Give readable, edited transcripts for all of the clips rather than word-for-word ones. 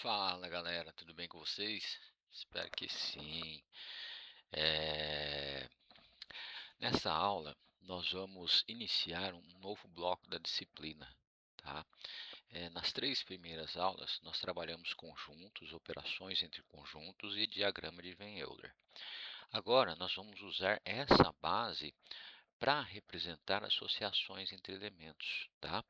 Fala galera, tudo bem com vocês? Espero que sim. É, Nessa aula nós vamos iniciar um novo bloco da disciplina, tá? Nas três primeiras aulas nós trabalhamos conjuntos, operações entre conjuntos e diagrama de Van Euler. Agora nós vamos usar essa base para representar associações entre elementos, tá?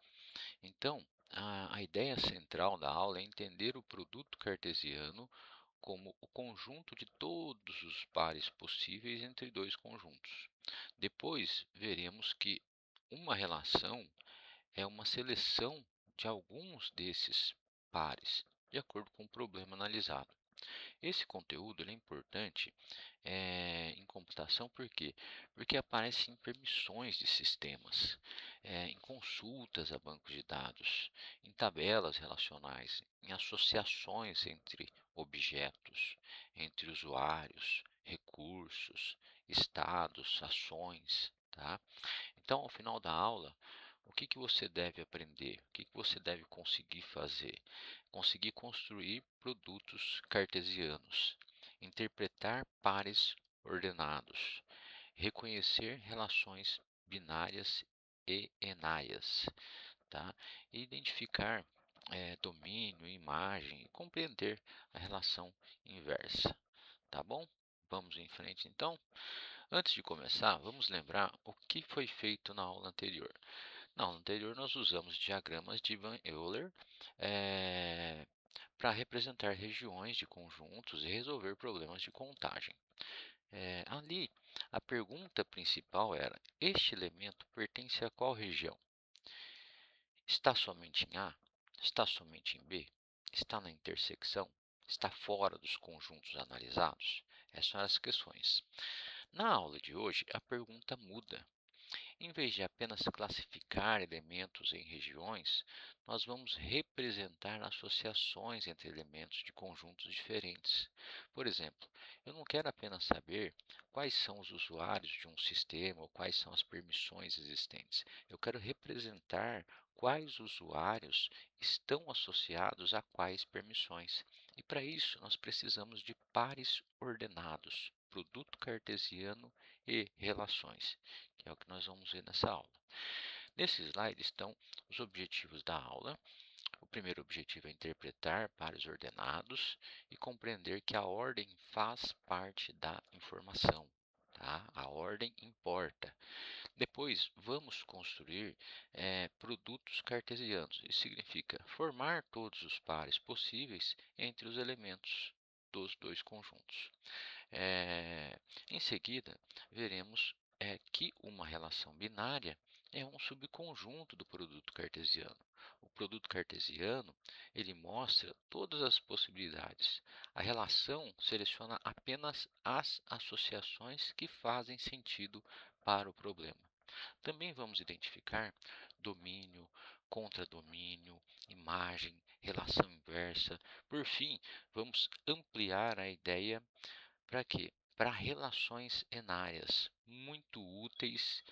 Então, a ideia central da aula é entender o produto cartesiano como o conjunto de todos os pares possíveis entre dois conjuntos. Depois, veremos que uma relação é uma seleção de alguns desses pares, de acordo com o problema analisado. Esse conteúdo é importante em computação por quê? Porque aparece em permissões de sistemas, em consultas a bancos de dados, em tabelas relacionais, em associações entre objetos, entre usuários, recursos, estados, ações, tá? Então, ao final da aula, o que você deve aprender? O que você deve conseguir fazer? Conseguir construir produtos cartesianos, interpretar pares ordenados, reconhecer relações binárias e enaias, tá? E identificar domínio, imagem e compreender a relação inversa, tá bom? Vamos em frente então? Antes de começar, vamos lembrar o que foi feito na aula anterior. Na aula anterior, nós usamos diagramas de Van Euler para representar regiões de conjuntos e resolver problemas de contagem. Ali, a pergunta principal era: este elemento pertence a qual região? Está somente em A? Está somente em B? Está na intersecção? Está fora dos conjuntos analisados? Essas são as questões. Na aula de hoje, a pergunta muda. Em vez de apenas classificar elementos em regiões, nós vamos representar associações entre elementos de conjuntos diferentes. Por exemplo, eu não quero apenas saber quais são os usuários de um sistema ou quais são as permissões existentes. Eu quero representar quais usuários estão associados a quais permissões. E para isso, nós precisamos de pares ordenados, produto cartesiano e relações, que é o que nós vamos ver nessa aula. Nesse slide estão os objetivos da aula. O primeiro objetivo é interpretar pares ordenados e compreender que a ordem faz parte da informação. Tá? A ordem importa. Depois, vamos construir produtos cartesianos. Isso significa formar todos os pares possíveis entre os elementos dos dois conjuntos. Em seguida, veremos que uma relação binária é um subconjunto do produto cartesiano. O produto cartesiano ele mostra todas as possibilidades. A relação seleciona apenas as associações que fazem sentido para o problema. Também vamos identificar domínio, contradomínio, imagem, relação inversa. Por fim, vamos ampliar a ideia para quê? Para relações enárias, muito úteis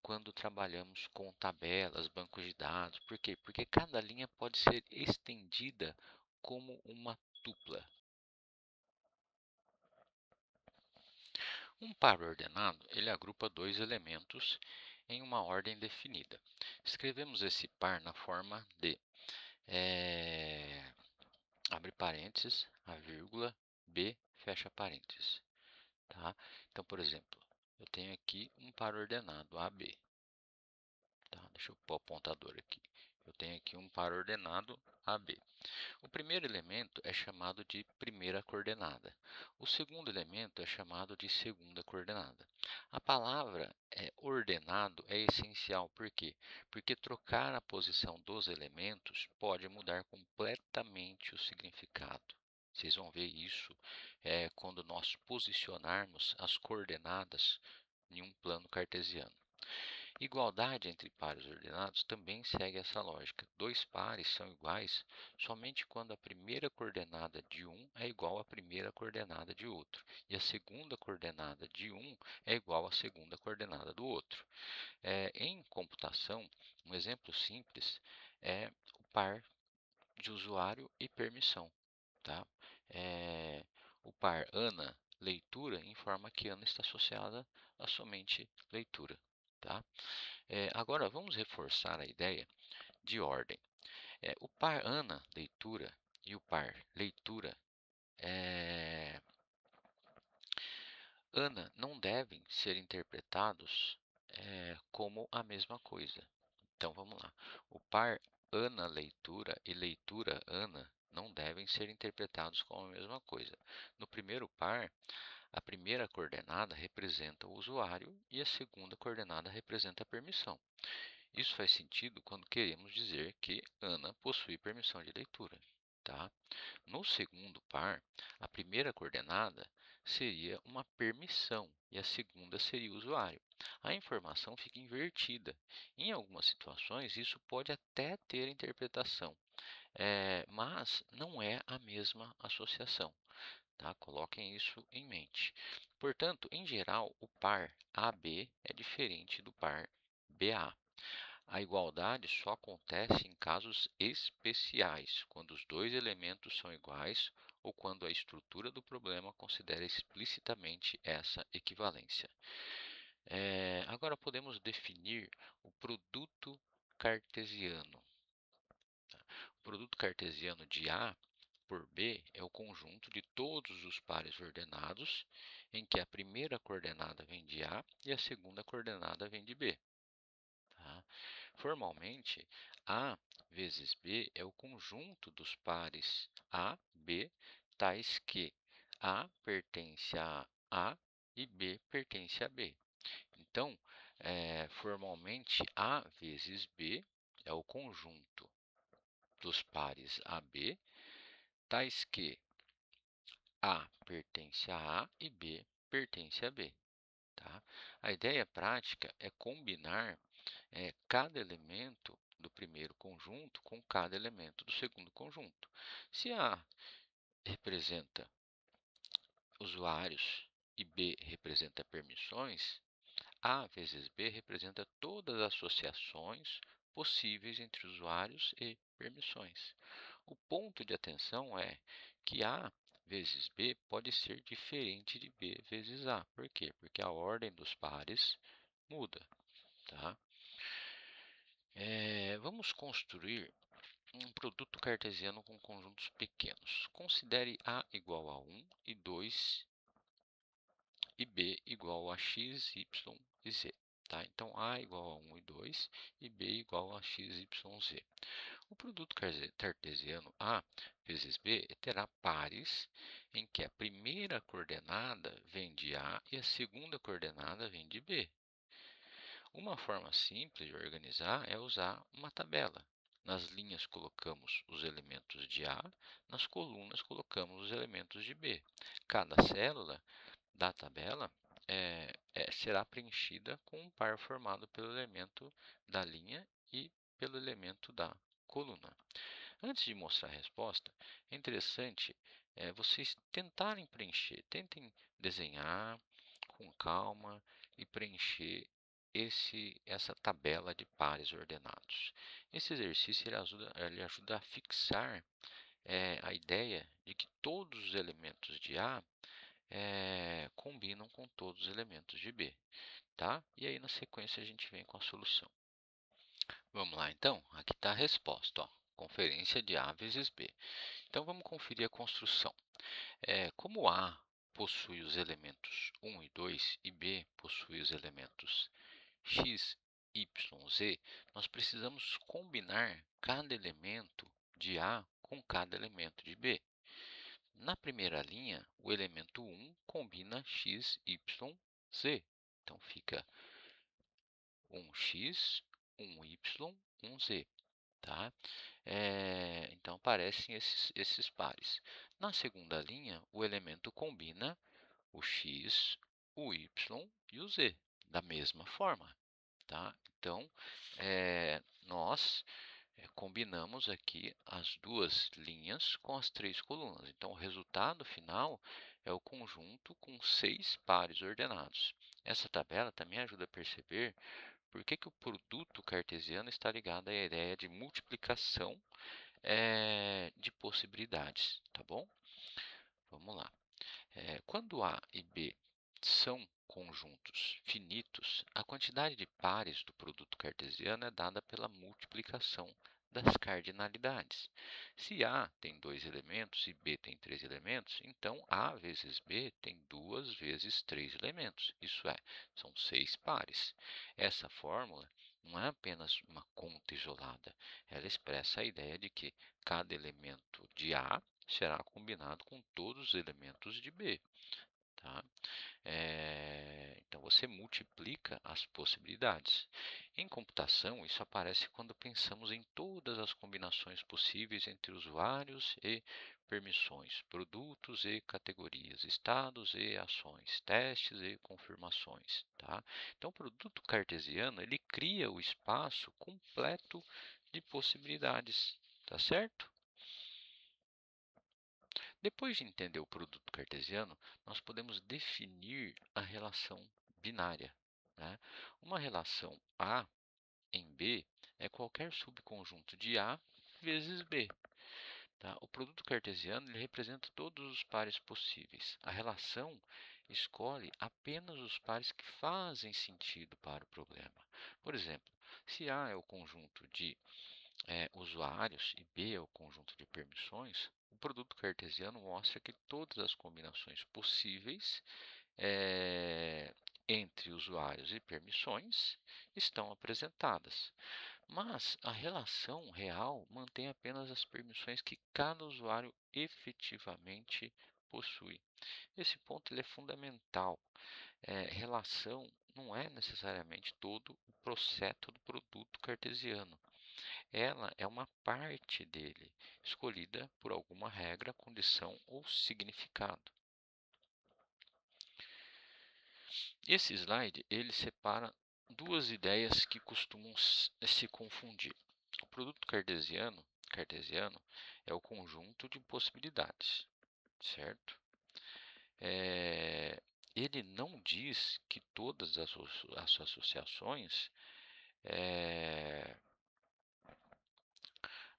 quando trabalhamos com tabelas, bancos de dados. Por quê? Porque cada linha pode ser estendida como uma tupla. Um par ordenado, ele agrupa dois elementos em uma ordem definida. Escrevemos esse par na forma de abre parênteses, a vírgula, B, fecha parênteses. Tá? Então, por exemplo, eu tenho aqui um par ordenado AB. Tá? Deixa eu pôr o apontador aqui. Eu tenho aqui um par ordenado AB. O primeiro elemento é chamado de primeira coordenada. O segundo elemento é chamado de segunda coordenada. A palavra ordenado é essencial. Por quê? Porque trocar a posição dos elementos pode mudar completamente o significado. Vocês vão ver isso quando nós posicionarmos as coordenadas em um plano cartesiano. Igualdade entre pares ordenados também segue essa lógica. Dois pares são iguais somente quando a primeira coordenada de um é igual à primeira coordenada de outro, e a segunda coordenada de um é igual à segunda coordenada do outro. Em computação, um exemplo simples é o par de usuário e permissão, tá? É, o par Ana leitura informa que Ana está associada a somente leitura, tá? Agora vamos reforçar a ideia de ordem. O par Ana leitura e o par leitura é, Ana não devem ser interpretados como a mesma coisa. Então vamos lá. O par Ana leitura e leitura Ana não devem ser interpretados como a mesma coisa. No primeiro par, a primeira coordenada representa o usuário e a segunda coordenada representa a permissão. Isso faz sentido quando queremos dizer que Ana possui permissão de leitura, tá? No segundo par, a primeira coordenada seria uma permissão e a segunda seria o usuário. A informação fica invertida. Em algumas situações, isso pode até ter interpretação, mas não é a mesma associação. Tá? Coloquem isso em mente. Portanto, em geral, o par AB é diferente do par BA. A igualdade só acontece em casos especiais, quando os dois elementos são iguais ou quando a estrutura do problema considera explicitamente essa equivalência. Agora podemos definir o produto cartesiano. O produto cartesiano de A por B é o conjunto de todos os pares ordenados em que a primeira coordenada vem de A e a segunda coordenada vem de B. Tá? Formalmente, A vezes B é o conjunto dos pares A, B, tais que A pertence a A e B pertence a B. Então, formalmente, A vezes B é o conjunto dos pares AB, tais que A pertence a A e B pertence a B. Tá? A ideia prática é combinar cada elemento do primeiro conjunto com cada elemento do segundo conjunto. Se A representa usuários e B representa permissões, A vezes B representa todas as associações possíveis entre usuários e permissões. O ponto de atenção é que A vezes B pode ser diferente de B vezes A. Por quê? Porque a ordem dos pares muda. Tá? Vamos construir um produto cartesiano com conjuntos pequenos. Considere A igual a 1 e 2 e B igual a x, y e z. Tá? Então, A igual a 1 e 2 e B igual a x, y, z. O produto cartesiano A vezes B terá pares em que a primeira coordenada vem de A e a segunda coordenada vem de B. Uma forma simples de organizar é usar uma tabela. Nas linhas colocamos os elementos de A, nas colunas colocamos os elementos de B. Cada célula da tabela será preenchida com um par formado pelo elemento da linha e pelo elemento da coluna. Antes de mostrar a resposta, é interessante vocês tentarem preencher, tentem desenhar com calma e preencher essa tabela de pares ordenados. Esse exercício ele ajuda a fixar a ideia de que todos os elementos de A combinam com todos os elementos de B. Tá? E aí, na sequência, a gente vem com a solução. Vamos lá, então. Aqui está a resposta. Ó. Conferência de A vezes B. Então, vamos conferir a construção. Como A possui os elementos 1 e 2 e B possui os elementos x, y, z, nós precisamos combinar cada elemento de A com cada elemento de B. Na primeira linha, o elemento 1 combina x, y, z. Então, fica 1x, 1y, 1z. Tá? Então, aparecem esses pares. Na segunda linha, o elemento combina o x, o y e o z, da mesma forma. Tá? Então, nós combinamos aqui as duas linhas com as três colunas. Então, o resultado final é o conjunto com 6 pares ordenados. Essa tabela também ajuda a perceber por que o produto cartesiano está ligado à ideia de multiplicação de possibilidades, tá bom? Vamos lá. Quando A e B são conjuntos finitos, a quantidade de pares do produto cartesiano é dada pela multiplicação das cardinalidades. Se A tem 2 elementos e B tem 3 elementos, então A vezes B tem 2 vezes 3 elementos. Isso é, são 6 pares. Essa fórmula não é apenas uma conta isolada, ela expressa a ideia de que cada elemento de A será combinado com todos os elementos de B, tá? Então, você multiplica as possibilidades. Em computação, isso aparece quando pensamos em todas as combinações possíveis entre usuários e permissões, produtos e categorias, estados e ações, testes e confirmações, tá? Então, o produto cartesiano, ele cria o espaço completo de possibilidades, tá certo? Depois de entender o produto cartesiano, nós podemos definir a relação binária, né? Uma relação A em B é qualquer subconjunto de A vezes B. Tá? O produto cartesiano ele representa todos os pares possíveis. A relação escolhe apenas os pares que fazem sentido para o problema. Por exemplo, se A é o conjunto de usuários e B é o conjunto de permissões, o produto cartesiano mostra que todas as combinações possíveis entre usuários e permissões estão apresentadas. Mas a relação real mantém apenas as permissões que cada usuário efetivamente possui. Esse ponto ele é fundamental. Relação não é necessariamente todo o processo do produto cartesiano. Ela é uma parte dele, escolhida por alguma regra, condição ou significado. Esse slide ele separa duas ideias que costumam se confundir. O produto cartesiano é o conjunto de possibilidades, certo? Ele não diz que todas as associações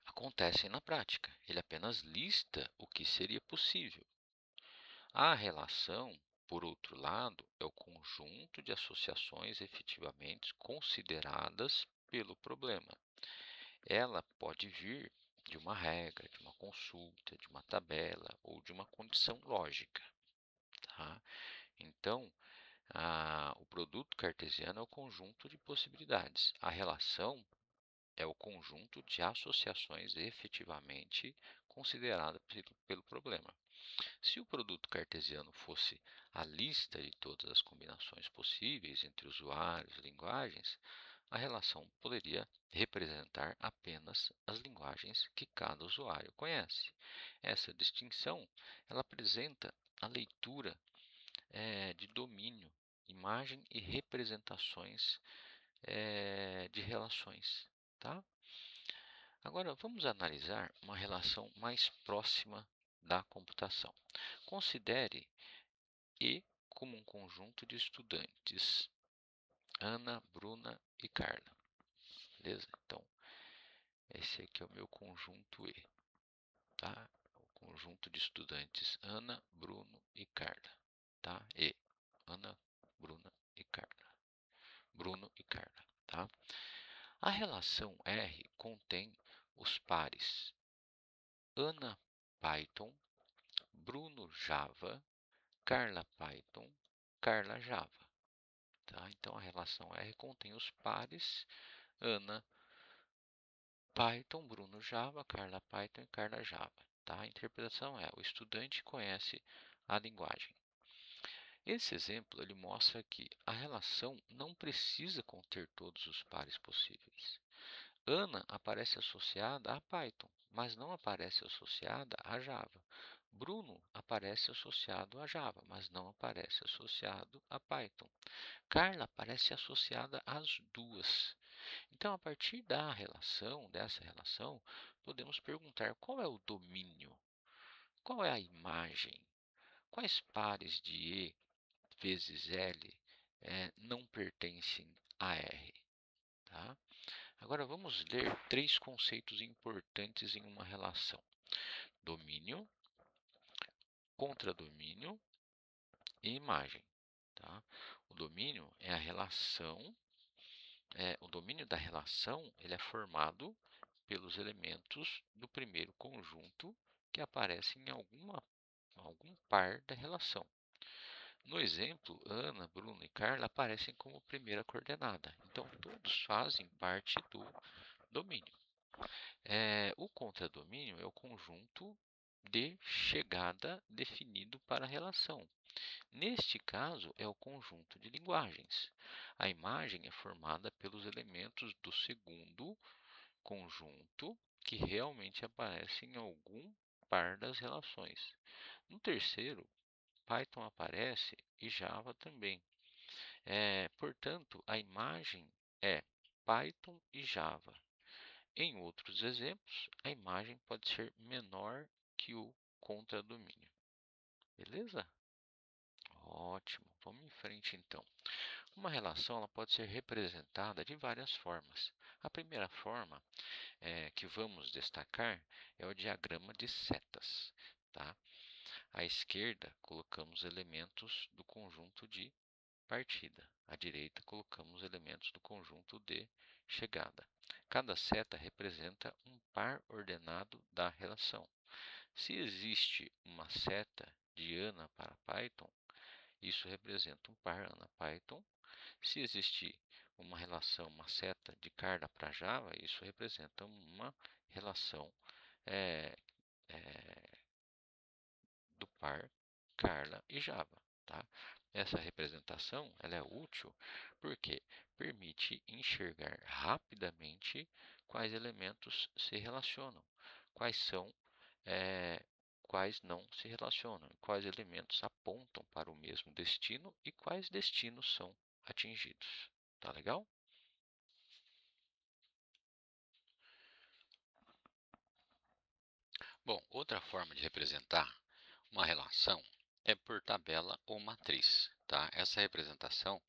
acontecem na prática. Ele apenas lista o que seria possível. A relação, por outro lado, é o conjunto de associações efetivamente consideradas pelo problema. Ela pode vir de uma regra, de uma consulta, de uma tabela ou de uma condição lógica. Tá? Então, o produto cartesiano é o conjunto de possibilidades. A relação é o conjunto de associações efetivamente consideradas pelo problema. Se o produto cartesiano fosse a lista de todas as combinações possíveis entre usuários e linguagens, a relação poderia representar apenas as linguagens que cada usuário conhece. Essa distinção ela apresenta a leitura de domínio, imagem e representações de relações. Tá? Agora, vamos analisar uma relação mais próxima da computação. Considere E como um conjunto de estudantes, Ana, Bruna e Carla. Beleza? Então, esse aqui é o meu conjunto E, tá? O conjunto de estudantes Ana, Bruno e Carla, tá? E, Ana, Bruna e Carla. Bruno e Carla, tá? A relação R contém os pares Ana Python, Bruno Java, Carla Python, Carla Java. Tá? Então, a relação R contém os pares Ana Python, Bruno Java, Carla Python e Carla Java. Tá? A interpretação é: o estudante conhece a linguagem. Esse exemplo ele mostra que a relação não precisa conter todos os pares possíveis. Ana aparece associada a Python, mas não aparece associada a Java. Bruno aparece associado a Java, mas não aparece associado a Python. Carla aparece associada às duas. Então, a partir dessa relação, podemos perguntar qual é o domínio, qual é a imagem, quais pares de E vezes L não pertencem a R. Tá? Agora vamos ler três conceitos importantes em uma relação: domínio, contradomínio e imagem. Tá? O domínio é a relação, o domínio da relação ele é formado pelos elementos do primeiro conjunto que aparecem em algum par da relação. No exemplo, Ana, Bruno e Carla aparecem como primeira coordenada. Então, todos fazem parte do domínio. O contradomínio é o conjunto de chegada definido para a relação. Neste caso, é o conjunto de linguagens. A imagem é formada pelos elementos do segundo conjunto que realmente aparecem em algum par das relações. No terceiro, Python aparece e Java também. Portanto, a imagem é Python e Java. Em outros exemplos, a imagem pode ser menor que o contradomínio. Beleza? Ótimo. Vamos em frente então. Uma relação ela pode ser representada de várias formas. A primeira forma que vamos destacar é o diagrama de setas. Tá? À esquerda, colocamos elementos do conjunto de partida. À direita, colocamos elementos do conjunto de chegada. Cada seta representa um par ordenado da relação. Se existe uma seta de Ana para Python, isso representa um par Ana-Python. Se existir uma relação, uma seta de Carla para Java, isso representa uma relação é, é, do par Carla e Java. Tá? Essa representação ela é útil porque permite enxergar rapidamente quais elementos se relacionam, quais são, é, quais não se relacionam, quais elementos apontam para o mesmo destino e quais destinos são atingidos. Tá legal? Bom, outra forma de representar uma relação é por tabela ou matriz. Tá? Essa representação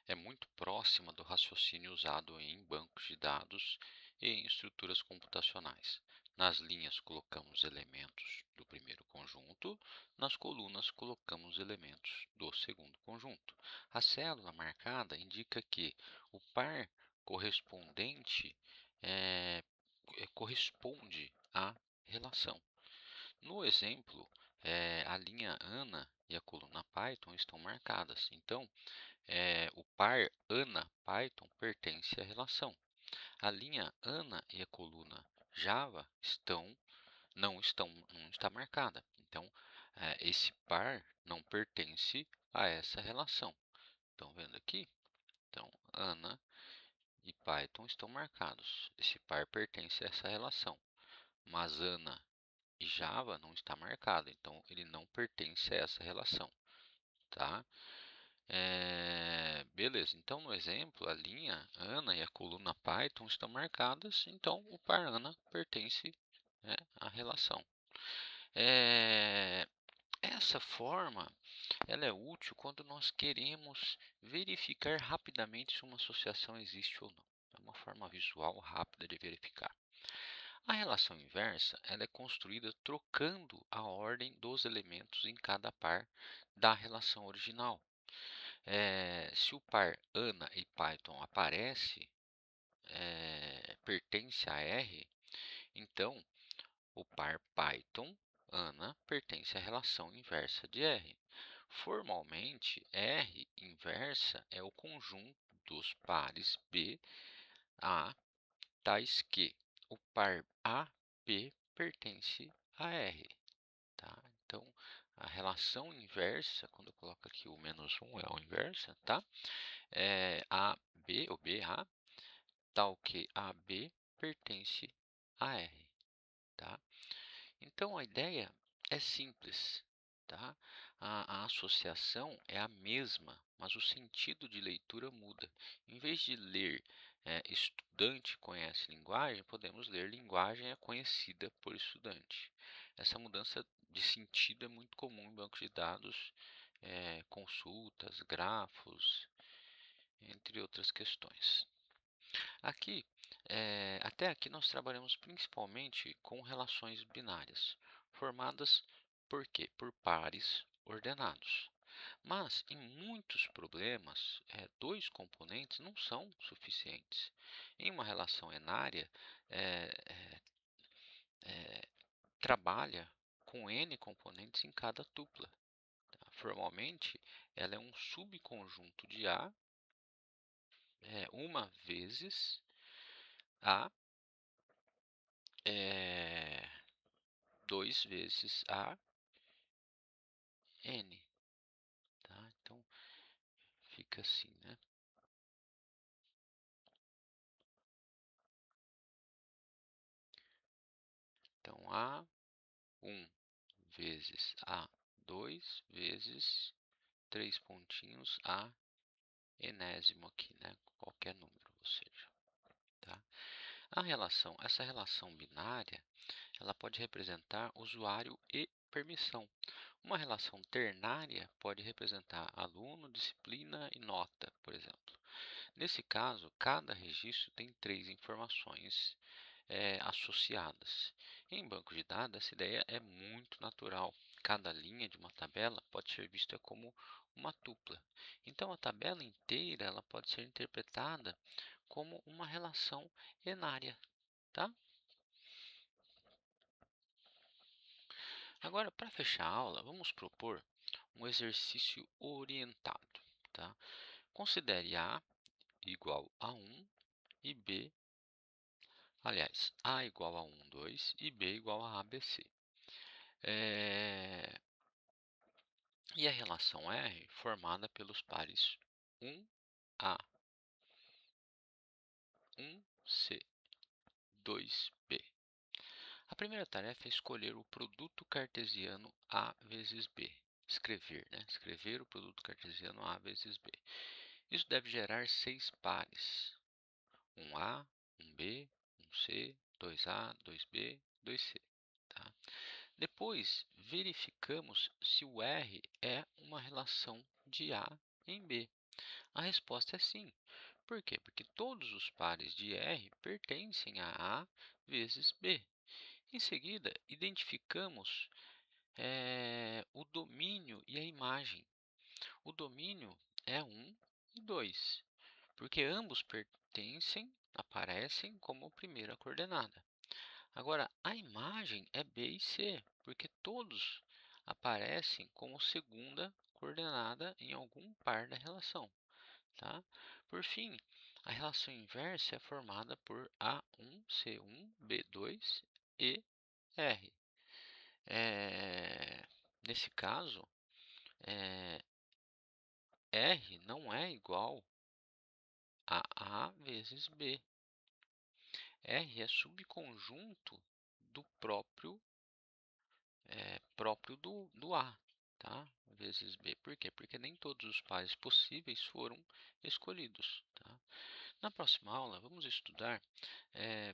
é muito próxima do raciocínio usado em bancos de dados e em estruturas computacionais. Nas linhas colocamos elementos do primeiro conjunto, nas colunas colocamos elementos do segundo conjunto. A célula marcada indica que o par correspondente corresponde à relação. No exemplo, a linha Ana e a coluna Python estão marcadas. Então, o par Ana-Python pertence à relação. A linha Ana e a coluna Java não está marcada. Então, esse par não pertence a essa relação. Estão vendo aqui? Então, Ana e Python estão marcados. Esse par pertence a essa relação. Mas Ana e Java não está marcado, então ele não pertence a essa relação, tá? Beleza, então no exemplo, a linha Ana e a coluna Python estão marcadas, então o par Ana pertence, né, à relação. Essa forma ela é útil quando nós queremos verificar rapidamente se uma associação existe ou não. É uma forma visual rápida de verificar. A relação inversa ela é construída trocando a ordem dos elementos em cada par da relação original. Se o par Ana e Python aparece, pertence a R, então o par Python Ana pertence à relação inversa de R. Formalmente, R inversa é o conjunto dos pares B, A, tais que o par AP pertence a R. Tá? Então, a relação inversa, quando eu coloco aqui o menos 1 é a inversa, tá? AB, ou BA, tal que AB pertence a R. Tá? Então, a ideia é simples. Tá? A associação é a mesma, mas o sentido de leitura muda. Em vez de ler estudante conhece linguagem, podemos ler linguagem é conhecida por estudante. Essa mudança de sentido é muito comum em bancos de dados, consultas, grafos, entre outras questões. Aqui Até aqui nós trabalhamos principalmente com relações binárias, formadas por quê? Por pares ordenados. Mas em muitos problemas, dois componentes não são suficientes. Em uma relação enária, eh, eh, trabalha com n componentes em cada tupla. Tá? Formalmente, ela é um subconjunto de A, uma vezes A, é, 2 vezes A, N. Tá? Então, fica assim, né? Então, A1 vezes A2 vezes 3 pontinhos A enésimo aqui, né? Qualquer número, ou seja, tá? Essa relação binária, ela pode representar usuário e permissão. Uma relação ternária pode representar aluno, disciplina e nota, por exemplo. Nesse caso, cada registro tem três informações associadas. Em banco de dados, essa ideia é muito natural. Cada linha de uma tabela pode ser vista como uma tupla. Então, a tabela inteira ela pode ser interpretada como uma relação enária, tá? Agora, para fechar a aula, vamos propor um exercício orientado, tá? Considere A igual a 1 e B, aliás, A igual a 1, 2 e B igual a ABC. É, E a relação R formada pelos pares 1A, 1C, 2B. A primeira tarefa é escolher o produto cartesiano A vezes B. Escrever, né? Escrever o produto cartesiano A vezes B. Isso deve gerar 6 pares. 1A, 1B, 1C, 2A, 2B, 2C. Tá? Depois, verificamos se o R é uma relação de A em B. A resposta é sim. Por quê? Porque todos os pares de R pertencem a A vezes B. Em seguida, identificamos o domínio e a imagem. O domínio é 1 e 2, porque ambos aparecem como primeira coordenada. Agora, a imagem é B e C, porque todos aparecem como segunda coordenada em algum par da relação. Tá? Por fim, a relação inversa é formada por A1, C1, B2 e R. Nesse caso, é, R não é igual a A vezes B. R é subconjunto do próprio do A, tá? Vezes B. Por quê? Porque nem todos os pares possíveis foram escolhidos. Tá? Na próxima aula, vamos estudar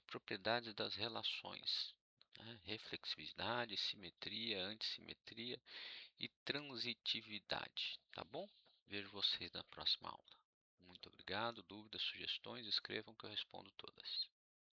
propriedades das relações, né? Reflexividade, simetria, antissimetria e transitividade, tá bom? Vejo vocês na próxima aula. Muito obrigado. Dúvidas, sugestões, escrevam que eu respondo todas.